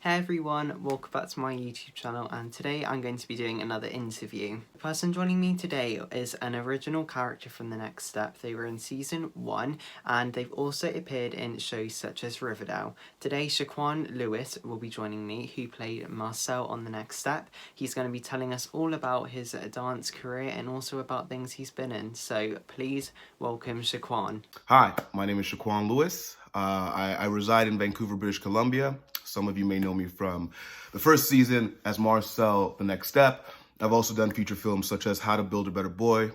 Hey everyone, welcome back to my YouTube channel, and today I'm going to be doing another interview. The person joining me today is an original character from The Next Step. They were in season 1 and they've also appeared in shows such as Riverdale. Today Shaquan Lewis will be joining me, who played Marcel on The Next Step. He's going to be telling us all about his dance career and also about things he's been in. So please welcome Shaquan. Hi, my name is Shaquan Lewis. I reside in Vancouver, British Columbia. Some of you may know me from the first season as Marcel, The Next Step. I've also done feature films such as How to Build a Better Boy,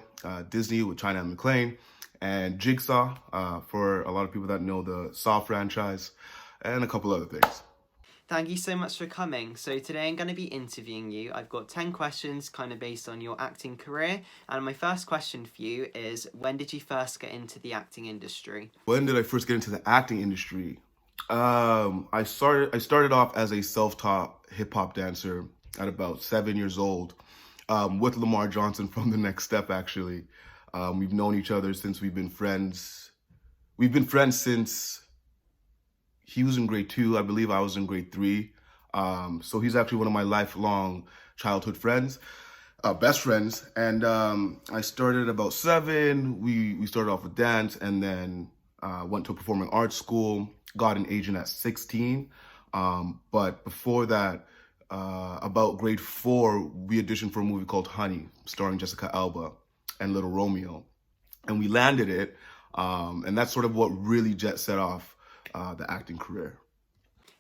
Disney with China and McClane, and Jigsaw, for a lot of people that know the Saw franchise, and a couple other things. Thank you so much for coming. So today I'm going to be interviewing you. I've got 10 questions kind of based on your acting career. And my first question for you is, when did you first get into the acting industry? When did I first get into the acting industry? I started off as a self-taught hip-hop dancer at about 7 years old, with Lamar from The Next Step, actually. We've known each other since we've been friends. We've been friends since he was in grade 2. I believe I was in grade 3. So he's actually one of my lifelong childhood friends, best friends. And I started at about 7. We started off with dance, and then went to a performing arts school, got an agent at 16. But before that, about grade 4, we auditioned for a movie called Honey, starring Jessica Alba and Little Romeo. And we landed it. And that's sort of what really jet set off the acting career.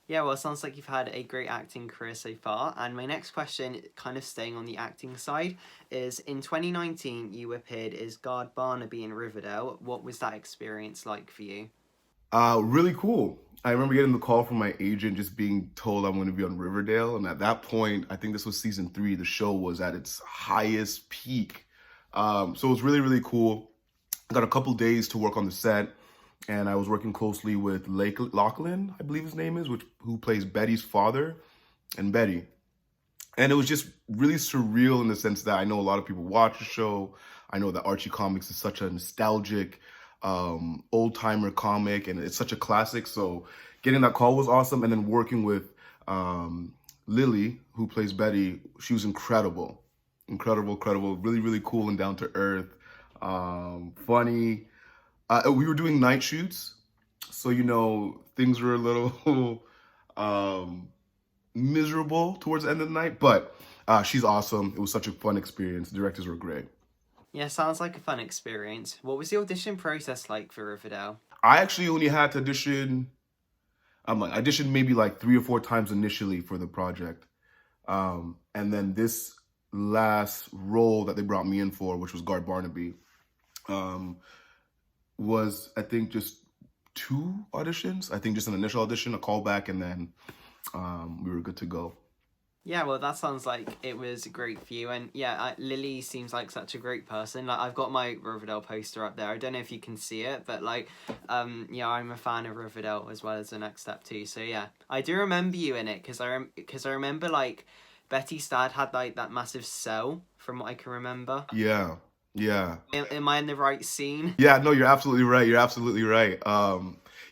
Yeah, well, it sounds like you've had a great acting career so far. And my next question, kind of staying on the acting side, is in 2019, you appeared as Guard Barnaby in Riverdale. What was that experience like for you? Really cool. I remember getting the call from my agent, just being told I'm going to be on Riverdale. And at that point, I think this was season 3, the show was at its highest peak. So it was really, really cool. I got a couple days to work on the set, and I was working closely with Lachlan, I believe his name is, who plays Betty's father and Betty. And it was just really surreal in the sense that I know a lot of people watch the show. I know that Archie Comics is such a nostalgic, old-timer comic, and it's such a classic. So getting that call was awesome. And then working with Lily, who plays Betty, she was incredible. Incredible, really, really cool and down to earth, funny. We were doing night shoots, so, things were a little miserable towards the end of the night, but she's awesome. It was such a fun experience. The directors were great. Yeah, sounds like a fun experience. What was the audition process like for Riverdale? I actually only had to audition, I auditioned maybe like 3 or 4 times initially for the project. And then this last role that they brought me in for, which was Guard Barnaby, was, I think, just 2 auditions. I think just an initial audition, a callback, and then we were good to go. Yeah, well, that sounds like it was great for you. And yeah, Lily seems like such a great person. Like, I've got my Riverdale poster up there. I don't know if you can see it, but yeah, I'm a fan of Riverdale as well as The Next Step too. So yeah, I do remember you in it because I remember like Betty's dad had like that massive cell, from what I can remember. Yeah. Am I in the right scene? Yeah, no, you're absolutely right.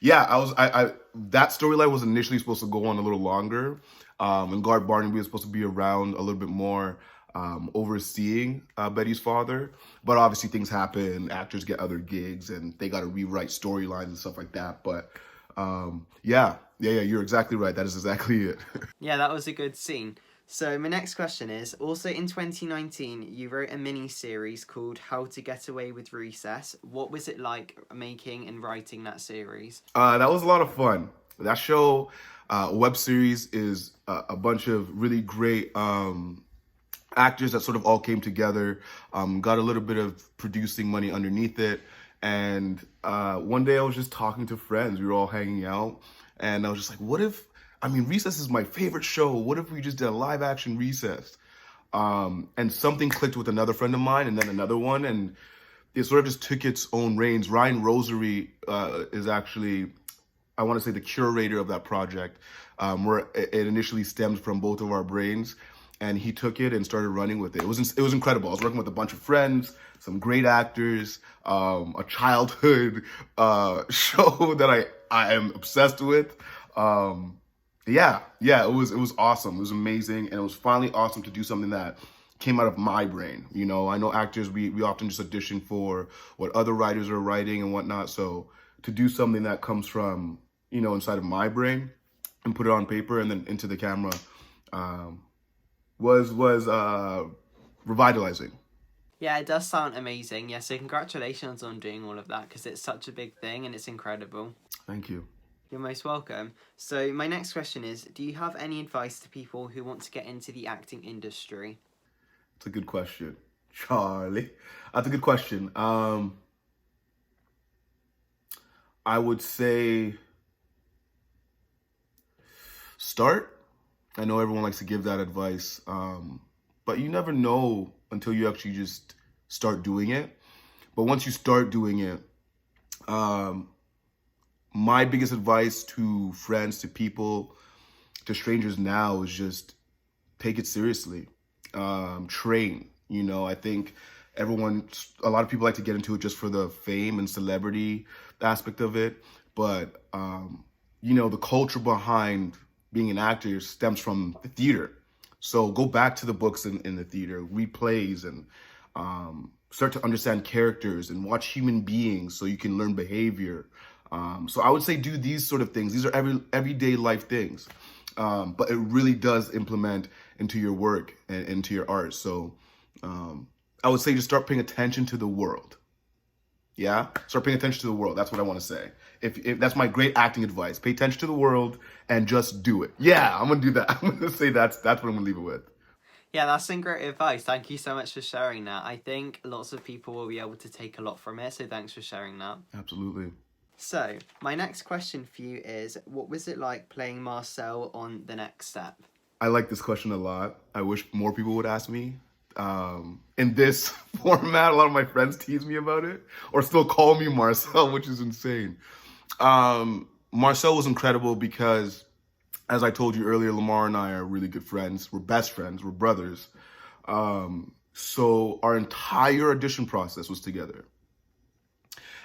Yeah, I that storyline was initially supposed to go on a little longer. And Guard Barnaby was supposed to be around a little bit more, overseeing Betty's father. But obviously things happen, actors get other gigs, and they got to rewrite storylines and stuff like that. But yeah, you're exactly right. That is exactly it. Yeah, that was a good scene. So my next question is, also in 2019, you wrote a mini-series called How to Get Away with Recess. What was it like making and writing that series? That was a lot of fun. That show, web series, is a bunch of really great actors that sort of all came together, got a little bit of producing money underneath it. And one day I was just talking to friends. We were all hanging out, and I was just like, Recess is my favorite show. What if we just did a live action Recess? And something clicked with another friend of mine, and then another one, and it sort of just took its own reins. Ryan Rosary is actually, I want to say, the curator of that project, where it initially stemmed from both of our brains, and he took it and started running with it. It was incredible. I was working with a bunch of friends, some great actors, a childhood show that I am obsessed with. Yeah, it was awesome. It was amazing, and it was finally awesome to do something that came out of my brain. You know, I know actors, we often just audition for what other writers are writing and whatnot. So to do something that comes from, inside of my brain and put it on paper and then into the camera, um, was revitalizing. Yeah, it does sound amazing. Yeah, so congratulations on doing all of that because it's such a big thing and it's incredible. Thank you. You're most welcome. So, my next question is, do you have any advice to people who want to get into the acting industry? It's a good question, Charlie. That's a good question. I would say start. I know everyone likes to give that advice, but you never know until you actually just start doing it. But once you start doing it, um, my biggest advice to friends, to people, to strangers now is just take it seriously. Train. I think a lot of people like to get into it just for the fame and celebrity aspect of it. But, the culture behind being an actor stems from the theater. So go back to the books in the theater, read plays, and start to understand characters and watch human beings so you can learn behavior. So I would say do these sort of things. These are everyday life things. But it really does implement into your work and into your art. So I would say just start paying attention to the world. Yeah? Start paying attention to the world. That's what I want to say. If that's my great acting advice. Pay attention to the world and just do it. Yeah, I'm going to do that. I'm going to say that's what I'm going to leave it with. Yeah, that's some great advice. Thank you so much for sharing that. I think lots of people will be able to take a lot from it, so thanks for sharing that. Absolutely. So, my next question for you is, what was it like playing Marcel on The Next Step? I like this question a lot. I wish more people would ask me. In this format, a lot of my friends tease me about it or still call me Marcel, which is insane. Marcel was incredible because, as I told you earlier, Lamar and I are really good friends. We're best friends. We're brothers. So our entire audition process was together.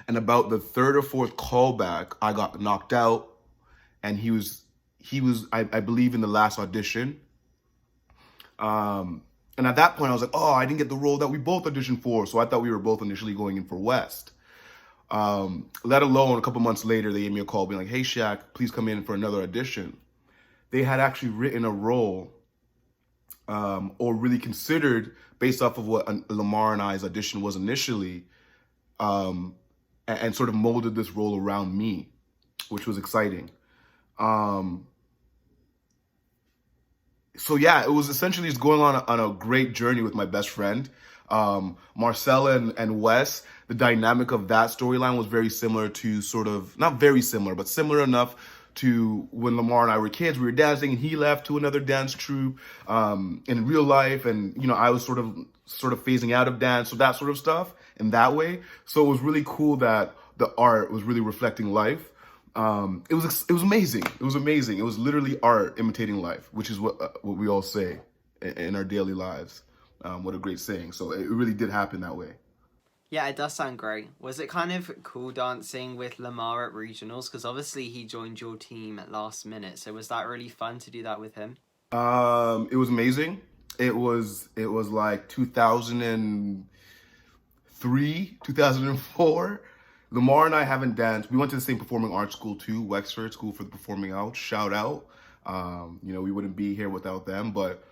And about the third or fourth callback, I got knocked out, and he was, I believe, in the last audition. And at that point, I was like, oh, I didn't get the role that we both auditioned for. So I thought we were both initially going in for West. Let alone a couple months later, they gave me a call being like, hey, Shaq, please come in for another audition. They had actually written a role or really considered based off of what Lamar and I's audition was initially, and sort of molded this role around me, which was exciting. So yeah, it was essentially just going on a great journey with my best friend. Marcel and Wes, the dynamic of that storyline was very similar to not very similar, but similar enough to when Lamar and I were kids. We were dancing and he left to another dance troupe in real life. And, I was sort of phasing out of dance. So that sort of stuff in that way. So it was really cool that the art was really reflecting life. It was amazing. It was amazing. It was literally art imitating life, which is what we all say in our daily lives. What a great saying. So it really did happen that way. Yeah, it does sound great. Was it kind of cool dancing with Lamar at regionals? Because obviously he joined your team at last minute. So was that really fun to do that with him? It was amazing. It was like 2003, 2004. Lamar and I haven't danced. We went to the same performing arts school too, Wexford School for the Performing Arts. Shout out. We wouldn't be here without them. But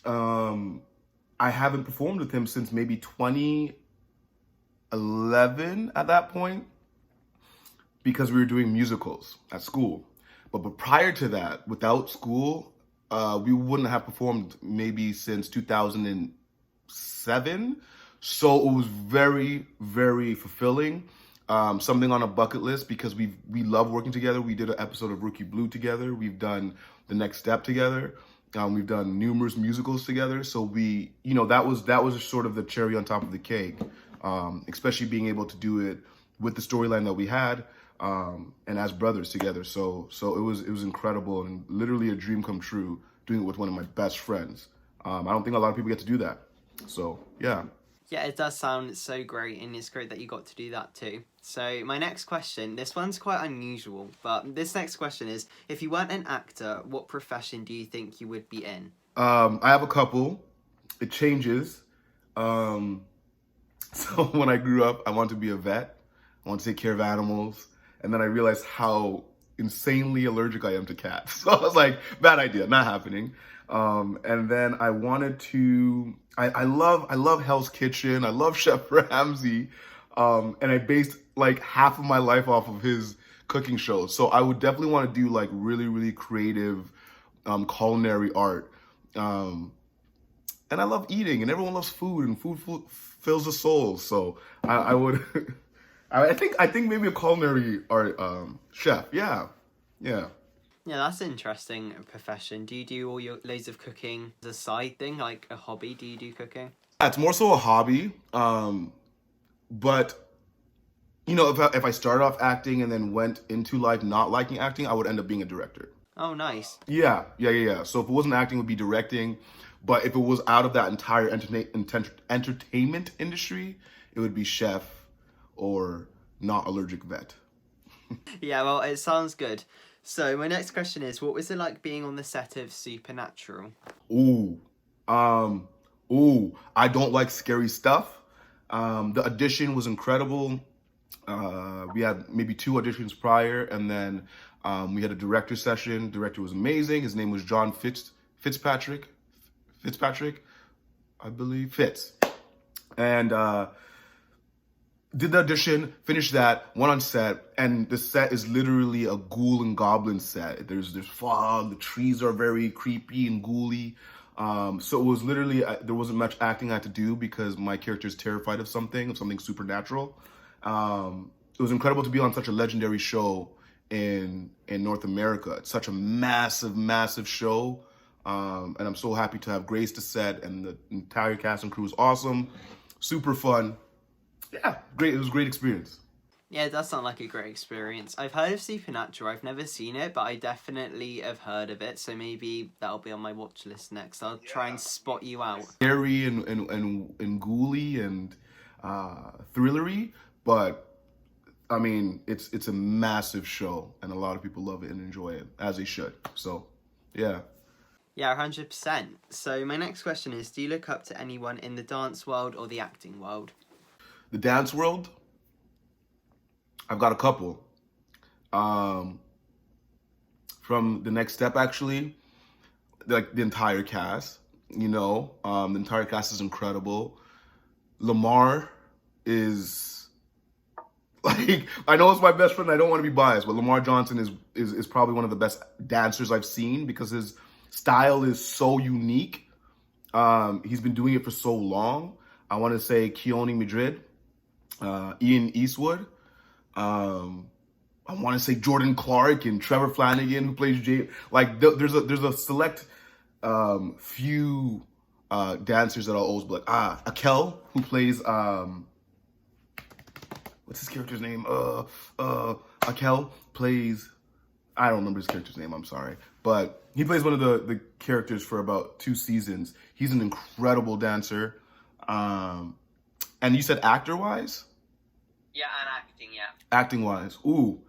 I haven't performed with him since maybe 2011 at that point, because we were doing musicals at school. But prior to that, without school, we wouldn't have performed maybe since 2007. So it was very, very fulfilling. Something on a bucket list because we love working together. We did an episode of Rookie Blue together. We've done The Next Step together. We've done numerous musicals together. So that was sort of the cherry on top of the cake, especially being able to do it with the storyline that we had, and as brothers together. So it was incredible and literally a dream come true doing it with one of my best friends. I don't think a lot of people get to do that. So yeah. Yeah, it does sound so great, and it's great that you got to do that too. So, my next question, this one's quite unusual, but this next question is, if you weren't an actor, what profession do you think you would be in? I have a couple. It changes. Um, so when I grew up, I wanted to be a vet. I wanted to take care of animals. And then I realized how insanely allergic I am to cats. So I was like, bad idea, not happening. And then I wanted to, I love Hell's Kitchen. I love Chef Ramsay. And I based like half of my life off of his cooking shows. So I would definitely want to do like really, really creative, culinary art. And I love eating, and everyone loves food, and food fills the soul. So I would, I think maybe a culinary art chef. Yeah, yeah. Yeah, that's an interesting profession. Do you do all your loads of cooking as a side thing, like a hobby? Do you do cooking? It's more so a hobby. But you know, if I started off acting and then went into life not liking acting, I would end up being a director. Oh, nice. Yeah. So if it wasn't acting, it would be directing. But if it was out of that entire entertainment industry, it would be chef or not allergic vet. Yeah, well, it sounds good. So, my next question is, what was it like being on the set of Supernatural? Ooh, I don't like scary stuff. The audition was incredible. We had maybe 2 auditions prior, and then we had a director session. Director was amazing. His name was John Fitzpatrick, I believe, Fitz. And did the audition, finished that, went on set, and the set is literally a ghoul and goblin set. There's fog, the trees are very creepy and ghouly. So it was literally, there wasn't much acting I had to do because my character is terrified of something supernatural. It was incredible to be on such a legendary show in North America. It's such a massive show. And I'm so happy to have graced the set, and the entire cast and crew was awesome. Super fun. Yeah, great. It was a great experience. Yeah, it does sound like a great experience. I've heard of Supernatural. I've never seen it, but I definitely have heard of it. So maybe that'll be on my watch list next. I'll try and spot you out. Scary and ghouly and thrillery, but I mean, it's a massive show, and a lot of people love it and enjoy it, as they should. So, yeah. Yeah, 100%. So my next question is, do you look up to anyone in the dance world or the acting world? The dance world, I've got a couple. From the next step, actually, like the entire cast, you know, the entire cast is incredible. Lamar is like, I know it's my best friend. I don't want to be biased, but Lamar Johnson is probably one of the best dancers I've seen because his style is so unique. He's been doing it for so long. I want to say Keone Madrid, Ian Eastwood. I want to say Jordan Clark and Trevor Flanagan, who plays Jay. Like there's a select few dancers that I'll always be like, Akel, who plays what's his character's name? Akel plays, I don't remember his character's name, I'm sorry. But he plays one of the characters for about 2 seasons. He's an incredible dancer. And you said actor-wise? Yeah, and acting, yeah. Acting-wise, ooh.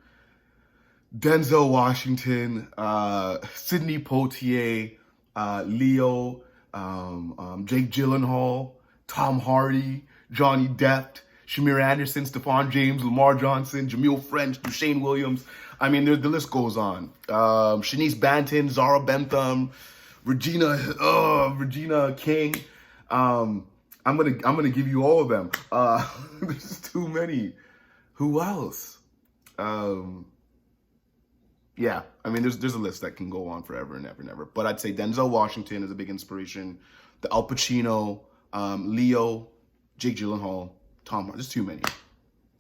Denzel Washington, Sidney Poitier, Leo, Jake Gyllenhaal, Tom Hardy, Johnny Depp, Shamir Anderson, Stephon James, Lamar Johnson, Jameel French, Dushane Williams. I mean, the list goes on. Shanice Banton, Zara Bentham, Regina King. I'm gonna give you all of them. There's too many. Who else? Yeah, I mean, there's a list that can go on forever and ever and ever. But I'd say Denzel Washington is a big inspiration. The Al Pacino, Leo, Jake Gyllenhaal, Tom. There's too many.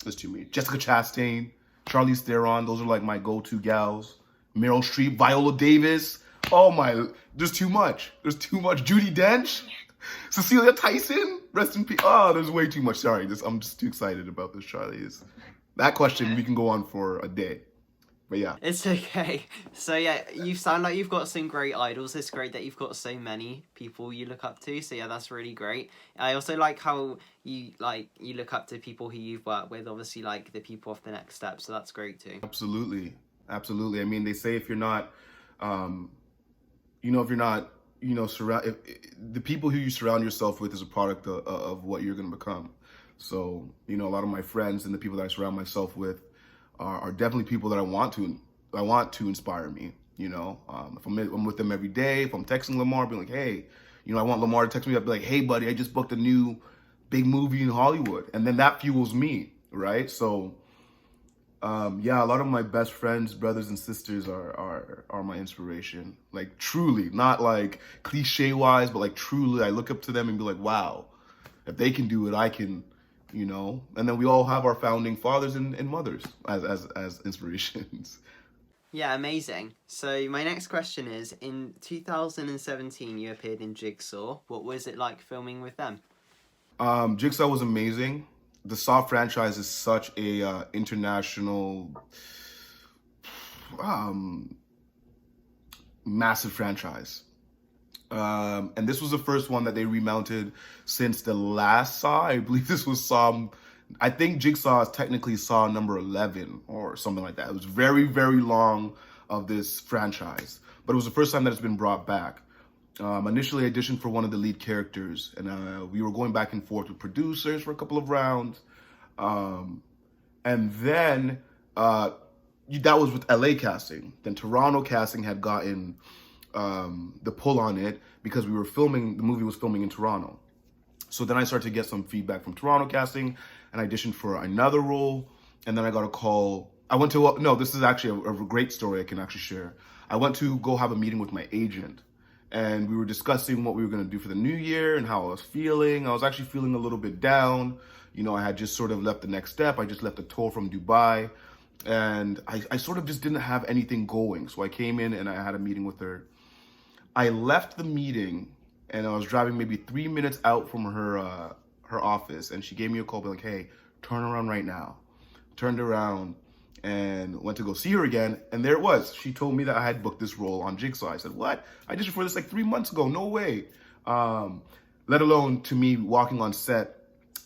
Jessica Chastain, Charlize Theron. Those are like my go-to gals. Meryl Streep, Viola Davis. Oh my, there's too much. Judi Dench, Cecilia Tyson. Rest in peace. Oh, there's way too much. Sorry, I'm just too excited about this, Charlie. That question we can go on for a day. But yeah. It's okay. So yeah, you sound like you've got some great idols. It's great that you've got so many people you look up to. So yeah, that's really great. I also like how you look up to people who you've worked with. Obviously, like the people of the next step. So that's great too. Absolutely. Absolutely. I mean, they say if you're not, um, if you're not, the people who you surround yourself with is a product of what you're going to become. So, a lot of my friends and the people that I surround myself with are definitely people that I want to inspire me. If I'm with them every day, if I'm texting Lamar, being like, hey, I want Lamar to text me, I'd be like, hey, buddy, I just booked a new big movie in Hollywood. And then that fuels me, right? So, yeah, a lot of my best friends, brothers and sisters are my inspiration. Like truly, not like cliche wise, but like truly, I look up to them and be like, wow, if they can do it, I can, And then we all have our founding fathers and mothers as inspirations. Yeah, amazing. So my next question is, in 2017, you appeared in Jigsaw. What was it like filming with them? Jigsaw was amazing. The Saw franchise is such a international, massive franchise. And this was the first one that they remounted since the last Saw. I believe this was Saw. I think Jigsaw is technically Saw number 11 or something like that. It was very, very long of this franchise, but it was the first time that it's been brought back. Initially, I auditioned for one of the lead characters, and we were going back and forth with producers for a couple of rounds. And then that was with LA casting. Then Toronto casting had gotten the pull on it because the movie was filming in Toronto. So then I started to get some feedback from Toronto casting, and I auditioned for another role. And then I got a call. This is actually a great story I can actually share. I went to go have a meeting with my agent, and we were discussing what we were going to do for the new year and how I was feeling. I was actually feeling a little bit down. I had just sort of left the next step. I just left a tour from Dubai, and I sort of just didn't have anything going. So I came in and I had a meeting with her. I left the meeting and I was driving maybe 3 minutes out from her office, and she gave me a call, be like, hey, turn around right now. Turned around and went to go see her again, and there it was. She told me that I had booked this role on Jigsaw. I said, what? I did it for this like 3 months ago. No way. Let alone to me walking on set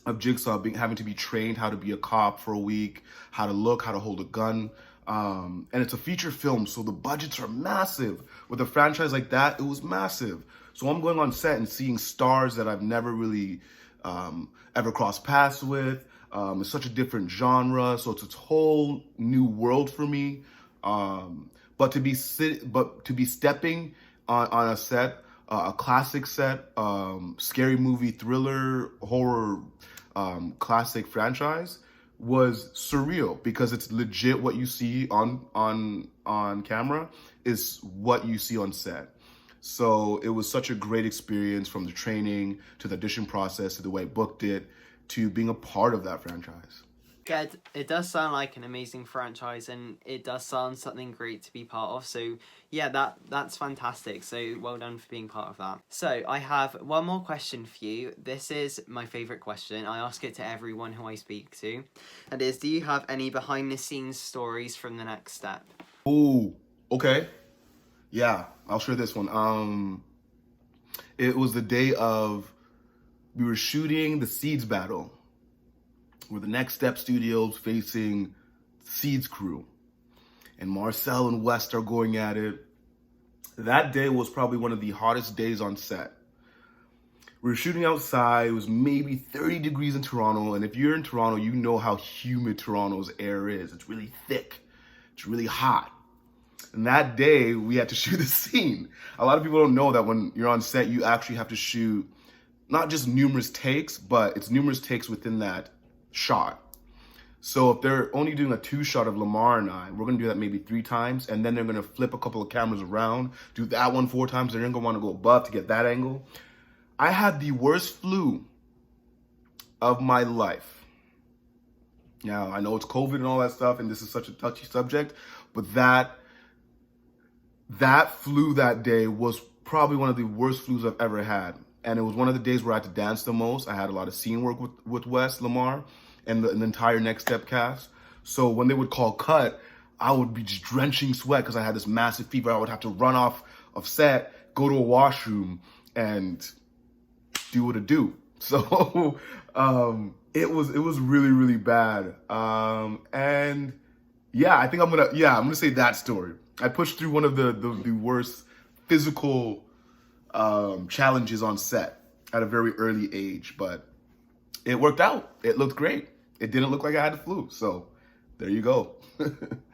of Jigsaw, having to be trained how to be a cop for a week, how to look, how to hold a gun. And it's a feature film, so the budgets are massive. With a franchise like that, it was massive. So I'm going on set and seeing stars that I've never really ever crossed paths with. It's such a different genre, so it's a whole new world for me. But to be stepping on a set, a classic set, scary movie, thriller, horror, classic franchise was surreal, because it's legit what you see on camera is what you see on set. So it was such a great experience, from the training to the audition process to the way I booked it to being a part of that franchise. Yeah, it does sound like an amazing franchise, and it does sound something great to be part of. So yeah, that's fantastic. So well done for being part of that. So I have one more question for you. This is my favorite question. I ask it to everyone who I speak to. And is, do you have any behind the scenes stories from the next step? Ooh, okay. Yeah, I'll share this one. It was the day we were shooting the Seeds battle, where the Next Step Studios facing Seeds crew. And Marcel and West are going at it. That day was probably one of the hottest days on set. We were shooting outside. It was maybe 30 degrees in Toronto. And if you're in Toronto, you know how humid Toronto's air is. It's really thick. It's really hot. And that day, we had to shoot the scene. A lot of people don't know that when you're on set, you actually have to shoot not just numerous takes, but it's numerous takes within that shot. So if they're only doing a 2-shot of Lamar and I, we're gonna do that maybe 3 times, and then they're gonna flip a couple of cameras around, do that one 4 times, and they're gonna wanna go above to get that angle. I had the worst flu of my life. Now, I know it's COVID and all that stuff, and this is such a touchy subject, but that flu that day was probably one of the worst flus I've ever had. And it was one of the days where I had to dance the most. I had a lot of scene work with Wes, Lamar, and the entire Next Step cast. So when they would call cut, I would be just drenching sweat because I had this massive fever. I would have to run off of set, go to a washroom, and do what it do. So it was really, really bad. And yeah, I think I'm gonna say that story. I pushed through one of the worst physical challenges on set at a very early age, but it worked out. It looked great. It didn't look like I had the flu. So there you go.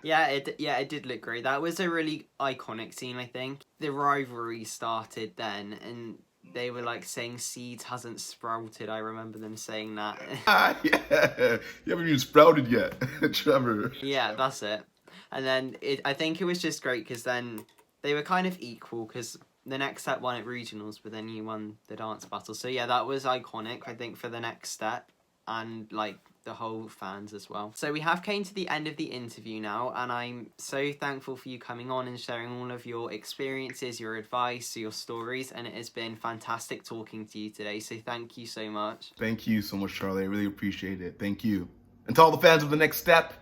Yeah, it did look great. That was a really iconic scene, I think. The rivalry started then, and they were like saying seeds hasn't sprouted. I remember them saying that. Yeah, you haven't even sprouted yet, Trevor. Yeah, that's it. And then I think it was just great because then they were kind of equal because the next step won at regionals, but then you won the dance battle. So yeah, that was iconic, I think, for the next step and like the whole fans as well. So we have came to the end of the interview now, and I'm so thankful for you coming on and sharing all of your experiences, your advice, your stories, and it has been fantastic talking to you today. So thank you so much. Thank you so much, Charlie. I really appreciate it. Thank you. And to all the fans of The Next Step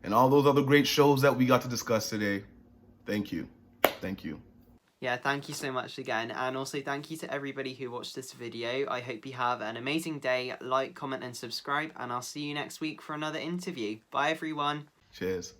and all those other great shows that we got to discuss today, thank you. Thank you. Yeah, thank you so much again. And also thank you to everybody who watched this video. I hope you have an amazing day. Like, comment, and subscribe. And I'll see you next week for another interview. Bye, everyone. Cheers.